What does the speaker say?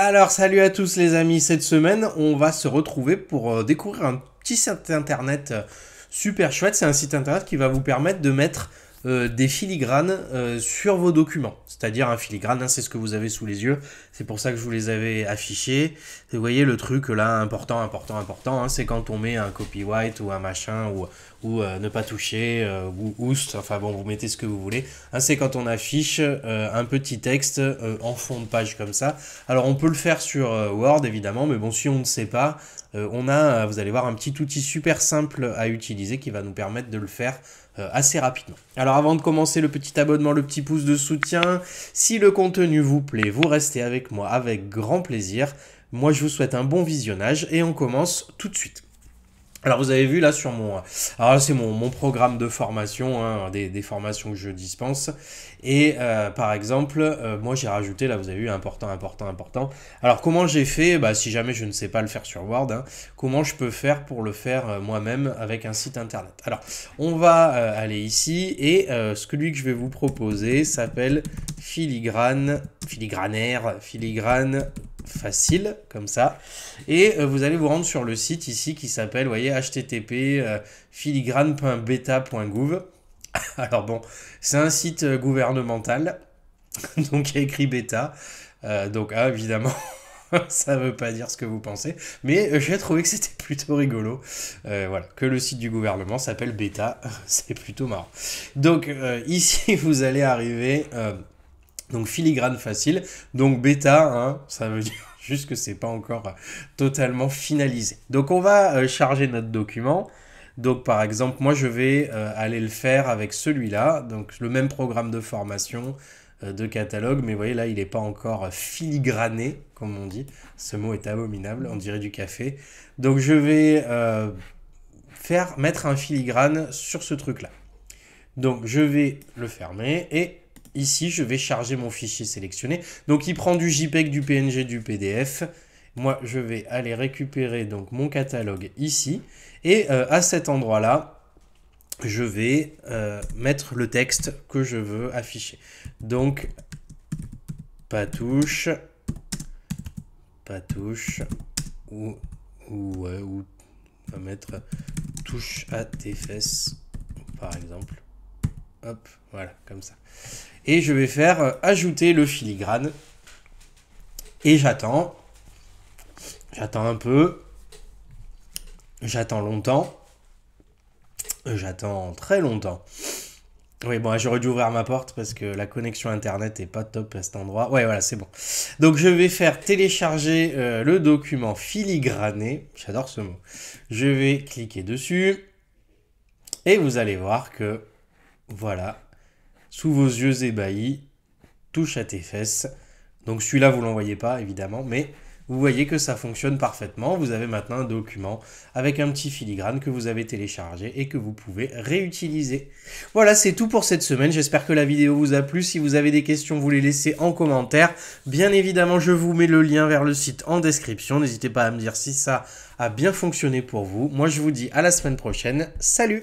Alors, salut à tous les amis, cette semaine, on va se retrouver pour découvrir un petit site internet super chouette. C'est un site internet qui va vous permettre de mettre des filigranes sur vos documents. C'est-à-dire un filigrane, hein, c'est ce que vous avez sous les yeux. C'est pour ça que je vous les avais affichés. Vous voyez le truc là, important, hein, c'est quand on met un copyright ou un machin ou ne pas toucher ou oust, enfin bon, vous mettez ce que vous voulez. Hein, c'est quand on affiche un petit texte en fond de page comme ça. Alors on peut le faire sur Word évidemment, mais bon, si on ne sait pas, vous allez voir un petit outil super simple à utiliser qui va nous permettre de le faire assez rapidement. Alors avant de commencer, le petit abonnement, le petit pouce de soutien. Si le contenu vous plaît, vous restez avec moi avec grand plaisir. Moi je vous souhaite un bon visionnage et on commence tout de suite. Alors vous avez vu là sur alors c'est mon programme de formation, hein, des formations que je dispense. Et par exemple, moi j'ai rajouté, là vous avez vu, important. Alors comment j'ai fait, si jamais je ne sais pas le faire sur Word, hein, comment je peux faire pour le faire moi-même avec un site internet. Alors on va aller ici et celui que je vais vous proposer s'appelle filigrane facile, comme ça. Et vous allez vous rendre sur le site ici qui s'appelle, vous voyez, http filigrane.beta.gouv. Alors bon, c'est un site gouvernemental, donc il y a écrit bêta. Donc évidemment, ça veut pas dire ce que vous pensez, mais j'ai trouvé que c'était plutôt rigolo. Voilà, que le site du gouvernement s'appelle bêta, c'est plutôt marrant. Donc ici, vous allez arriver... donc filigrane facile, donc bêta, hein, ça veut dire juste que c'est pas encore totalement finalisé. Donc on va charger notre document. Donc par exemple, moi je vais aller le faire avec celui-là, donc le même programme de formation de catalogue, mais vous voyez là il n'est pas encore filigrané, comme on dit. Ce mot est abominable, on dirait du café. Donc je vais mettre un filigrane sur ce truc-là. Donc je vais le fermer et ici, je vais charger mon fichier sélectionné. Donc, il prend du JPEG, du PNG, du PDF. Moi, je vais aller récupérer donc mon catalogue ici. Et à cet endroit-là, je vais mettre le texte que je veux afficher. Donc, pas touche, ou on va mettre touche à tes fesses, par exemple. Hop, voilà, comme ça. Et je vais faire ajouter le filigrane. Et j'attends. J'attends un peu. J'attends longtemps. J'attends très longtemps. Oui, bon, j'aurais dû ouvrir ma porte parce que la connexion internet est pas top à cet endroit. Ouais, voilà, c'est bon. Donc, je vais faire télécharger le document filigrané. J'adore ce mot. Je vais cliquer dessus. Et vous allez voir que, voilà, sous vos yeux ébahis, touche à tes fesses. Donc celui-là, vous ne l'envoyez pas, évidemment, mais vous voyez que ça fonctionne parfaitement. Vous avez maintenant un document avec un petit filigrane que vous avez téléchargé et que vous pouvez réutiliser. Voilà, c'est tout pour cette semaine. J'espère que la vidéo vous a plu. Si vous avez des questions, vous les laissez en commentaire. Bien évidemment, je vous mets le lien vers le site en description. N'hésitez pas à me dire si ça a bien fonctionné pour vous. Moi, je vous dis à la semaine prochaine. Salut!